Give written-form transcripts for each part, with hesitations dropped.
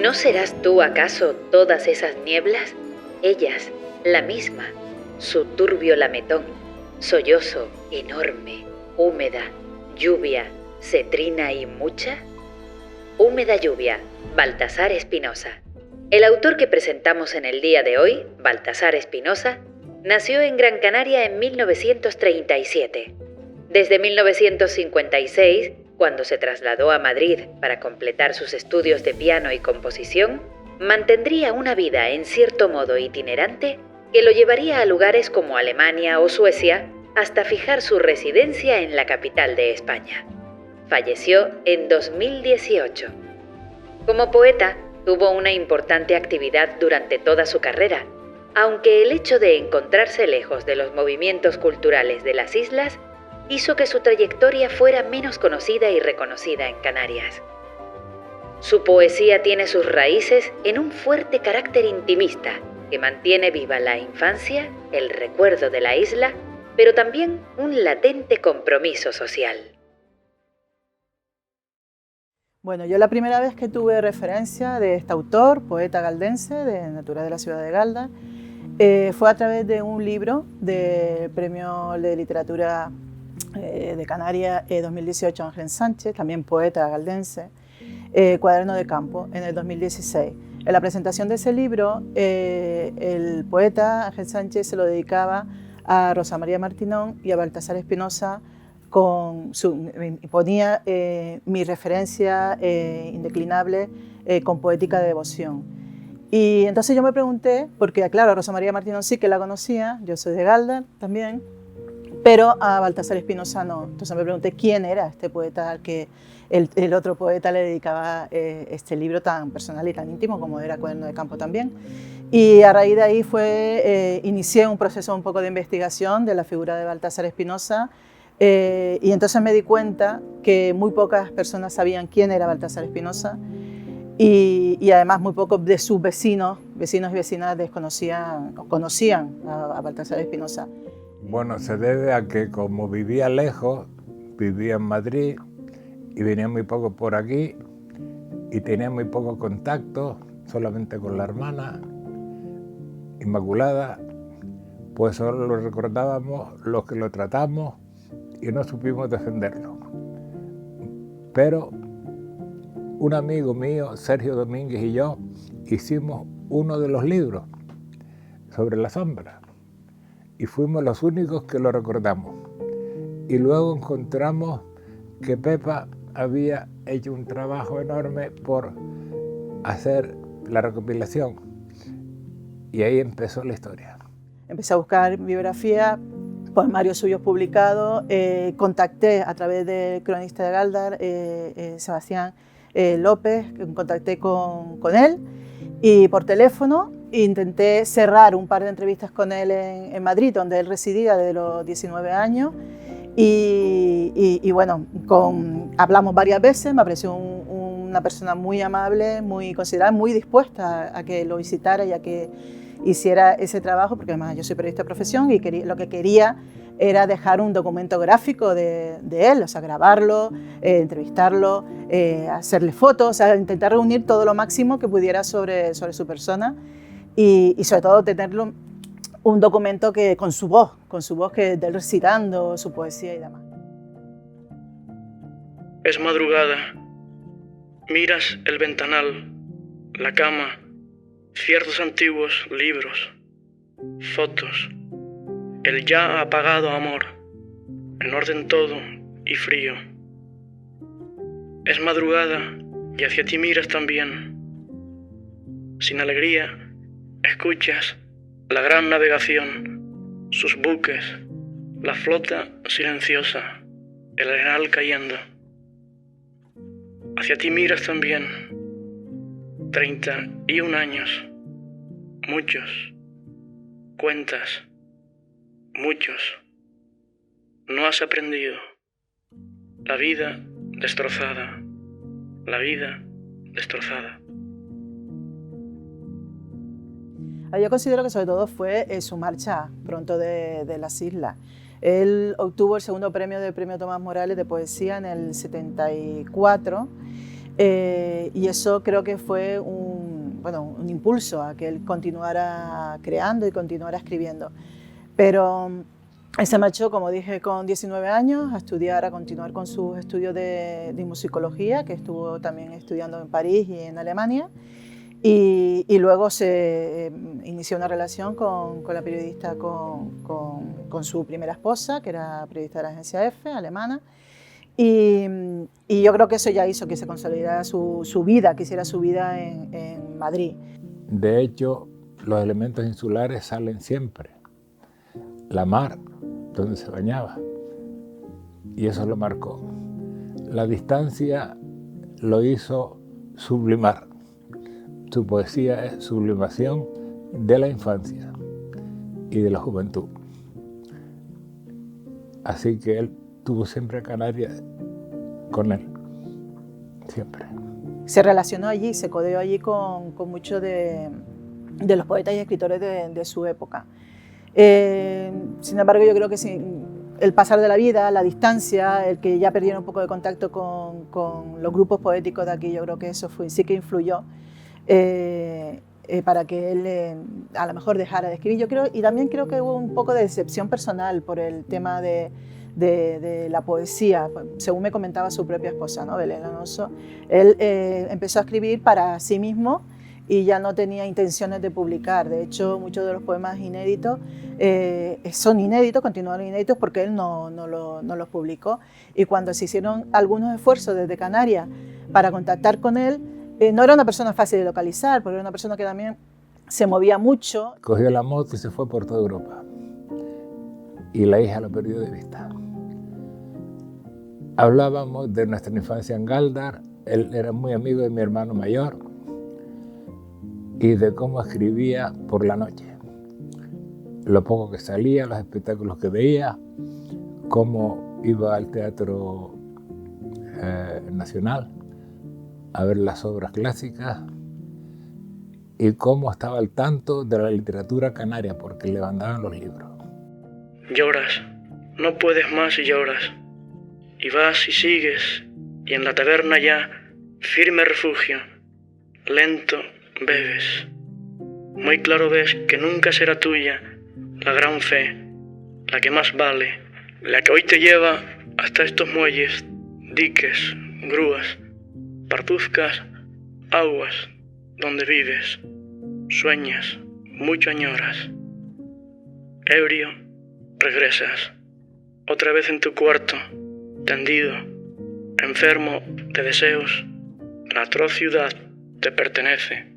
¿No serás tú acaso todas esas nieblas? Ellas, la misma, su turbio lametón, sollozo, enorme, húmeda, lluvia, cetrina y mucha. Húmeda lluvia, Baltasar Espinosa. El autor que presentamos en el día de hoy, Baltasar Espinosa, nació en Gran Canaria en 1937. Desde 1956, cuando se trasladó a Madrid para completar sus estudios de piano y composición, mantendría una vida en cierto modo itinerante que lo llevaría a lugares como Alemania o Suecia hasta fijar su residencia en la capital de España. Falleció en 2018. Como poeta, tuvo una importante actividad durante toda su carrera, aunque el hecho de encontrarse lejos de los movimientos culturales de las islas hizo que su trayectoria fuera menos conocida y reconocida en Canarias. Su poesía tiene sus raíces en un fuerte carácter intimista que mantiene viva la infancia, el recuerdo de la isla, pero también un latente compromiso social. Bueno, yo la primera vez que tuve referencia de este autor, poeta galdense, natural de la ciudad de Galda, fue a través de un libro del Premio de Literatura de Canarias 2018 Ángel Sánchez, también poeta galdense, Cuaderno de campo, en el 2016. En la presentación de ese libro, el poeta Ángel Sánchez se lo dedicaba a Rosa María Martinón y a Baltasar Espinosa, ponía mi referencia indeclinable con Poética de devoción. Y entonces yo me pregunté, porque claro, a Rosa María Martinón sí que la conocía, yo soy de Galda también, pero a Baltasar Espinosa no. Entonces me pregunté quién era este poeta al que el otro poeta le dedicaba este libro tan personal y tan íntimo como era Cuaderno de campo también. Y a raíz de ahí inicié un proceso un poco de investigación de la figura de Baltasar Espinosa, y entonces me di cuenta que muy pocas personas sabían quién era Baltasar Espinosa y además muy pocos de sus vecinos y vecinas desconocían o conocían a Baltasar Espinosa. Bueno, se debe a que como vivía lejos, vivía en Madrid y venía muy poco por aquí y tenía muy poco contacto, solamente con la hermana Inmaculada, pues solo lo recordábamos los que lo tratamos y no supimos defenderlo. Pero un amigo mío, Sergio Domínguez, y yo hicimos uno de los libros sobre la sombra y fuimos los únicos que lo recordamos. Y luego encontramos que Pepa había hecho un trabajo enorme por hacer la recopilación y ahí empezó la historia. Empecé a buscar biografía, poemarios suyos publicados, contacté a través del cronista de Galdar, Sebastián López, contacté con él y por teléfono intenté cerrar un par de entrevistas con él en Madrid, donde él residía desde los 19 años y bueno, hablamos varias veces, me pareció una persona muy amable, muy considerada, muy dispuesta a que lo visitara y a que hiciera ese trabajo, porque además yo soy periodista de profesión y lo que quería era dejar un documento gráfico de él, o sea, grabarlo, entrevistarlo, hacerle fotos, o sea, intentar reunir todo lo máximo que pudiera sobre su persona y sobre todo tenerlo un documento con su voz que de él recitando su poesía y demás. Es madrugada, miras el ventanal, la cama, ciertos antiguos libros, fotos, el ya apagado amor, en orden todo y frío. Es madrugada y hacia ti miras también. Sin alegría, escuchas la gran navegación, sus buques, la flota silenciosa, el arenal cayendo. Hacia ti miras también. 31 años, muchos, cuentas, muchos. No has aprendido. La vida destrozada, la vida destrozada. Yo considero que sobre todo fue su marcha pronto de las islas. Él obtuvo el segundo premio del Premio Tomás Morales de Poesía en el 74 y eso creo que fue un un impulso a que él continuara creando y continuara escribiendo. Pero él se marchó, como dije, con 19 años a estudiar, a continuar con sus estudios de musicología, que estuvo también estudiando en París y en Alemania. Y luego se inició una relación con la periodista, con su primera esposa, que era periodista de la agencia EFE, alemana. Y yo creo que eso ya hizo que se consolidara su vida, que hiciera su vida en Madrid. De hecho, los elementos insulares salen siempre. La mar, donde se bañaba, y eso lo marcó. La distancia lo hizo sublimar. Su poesía es sublimación de la infancia y de la juventud. Así que él tuvo siempre a Canarias con él, siempre. Se relacionó allí, se codeó allí con muchos de los poetas y escritores de su época. Sin embargo, yo creo que sí, el pasar de la vida, la distancia, el que ya perdieron un poco de contacto con los grupos poéticos de aquí, yo creo que eso sí que influyó para que él a lo mejor dejara de escribir. Yo creo, y también creo que hubo un poco de decepción personal por el tema de la poesía. Según me comentaba su propia esposa, ¿no?, Belén Alonso, él empezó a escribir para sí mismo y ya no tenía intenciones de publicar. De hecho, muchos de los poemas inéditos son inéditos, continuaron inéditos porque él no los publicó. Y cuando se hicieron algunos esfuerzos desde Canarias para contactar con él, no era una persona fácil de localizar, porque era una persona que también se movía mucho. Cogió la moto y se fue por toda Europa. Y la hija lo perdió de vista. Hablábamos de nuestra infancia en Galdar. Él era muy amigo de mi hermano mayor y de cómo escribía por la noche. Lo poco que salía, los espectáculos que veía, cómo iba al Teatro Nacional a ver las obras clásicas y cómo estaba al tanto de la literatura canaria porque le mandaban los libros. Lloras, no puedes más y lloras, y vas y sigues, y en la taberna ya, firme refugio, lento bebes. Muy claro ves que nunca será tuya la gran fe, la que más vale, la que hoy te lleva hasta estos muelles, diques, grúas, parduzcas, aguas, donde vives, sueñas, mucho añoras. Ebrio, regresas, otra vez en tu cuarto, tendido, enfermo de deseos, la atroz ciudad te pertenece.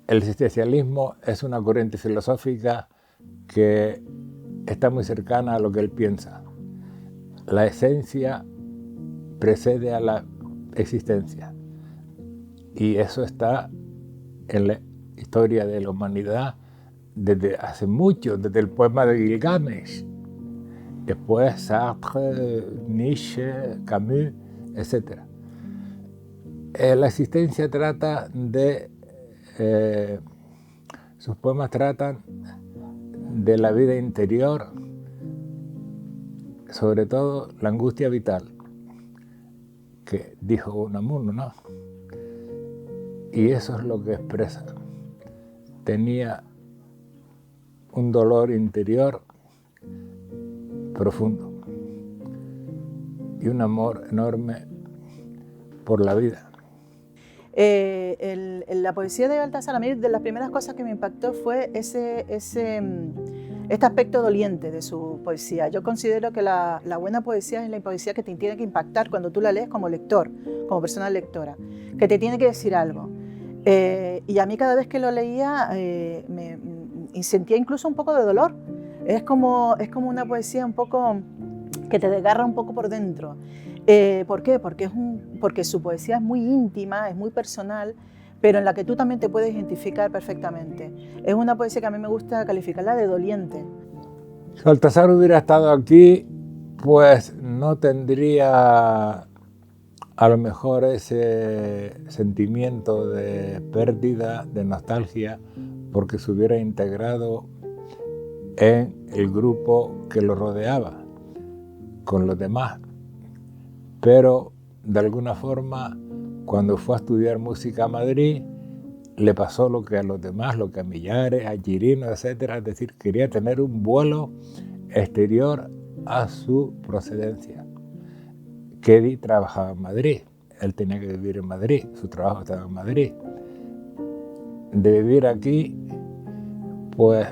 El existencialismo es una corriente filosófica que está muy cercana a lo que él piensa. La esencia precede a la existencia. Y eso está en la historia de la humanidad desde hace mucho, desde el poema de Gilgamesh. Después Sartre, Nietzsche, Camus, etc. La existencia trata de... sus poemas tratan de la vida interior, sobre todo la angustia vital, que dijo Unamuno, ¿no? Y eso es lo que expresa. Tenía un dolor interior profundo y un amor enorme por la vida. La poesía de Baltasar, a mí de las primeras cosas que me impactó fue este aspecto doliente de su poesía. Yo considero que la buena poesía es la poesía que te tiene que impactar cuando tú la lees como lector, como persona lectora, que te tiene que decir algo. Y a mí cada vez que lo leía me sentía incluso un poco de dolor. Es como una poesía un poco que te desgarra un poco por dentro. ¿Por qué? Porque su poesía es muy íntima, es muy personal, pero en la que tú también te puedes identificar perfectamente. Es una poesía que a mí me gusta calificarla de doliente. Si Baltasar hubiera estado aquí, pues no tendría a lo mejor ese sentimiento de pérdida, de nostalgia, porque se hubiera integrado en el grupo que lo rodeaba, con los demás. Pero, de alguna forma, cuando fue a estudiar música a Madrid, le pasó lo que a los demás, lo que a Millares, a Chirino, etcétera, es decir, quería tener un vuelo exterior a su procedencia. Kedi trabajaba en Madrid, él tenía que vivir en Madrid, su trabajo estaba en Madrid. De vivir aquí, pues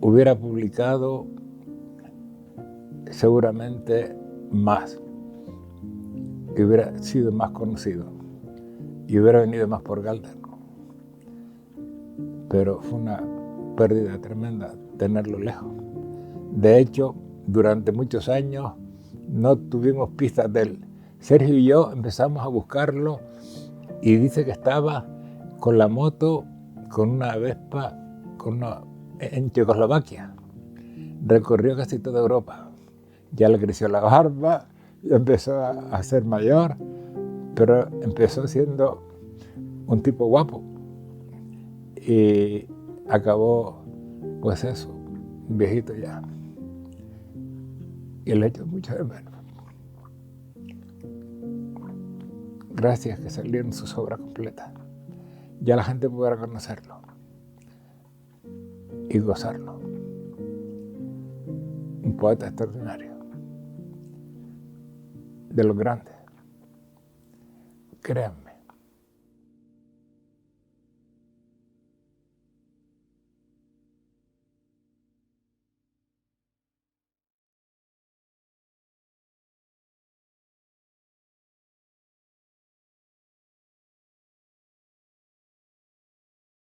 hubiera publicado seguramente más, y hubiera sido más conocido, y hubiera venido más por Galdar. Pero fue una pérdida tremenda tenerlo lejos. De hecho, durante muchos años no tuvimos pistas de él. Sergio y yo empezamos a buscarlo y dice que estaba con la moto, con una Vespa, en Checoslovaquia. Recorrió casi toda Europa. Ya le creció la barba, ya empezó a ser mayor, pero empezó siendo un tipo guapo. Y acabó, pues eso, un viejito ya. Y le echo mucho de menos. Gracias que salieron sus obras completas. Ya la gente podrá conocerlo y gozarlo. Un poeta extraordinario, de los grandes. Créanme.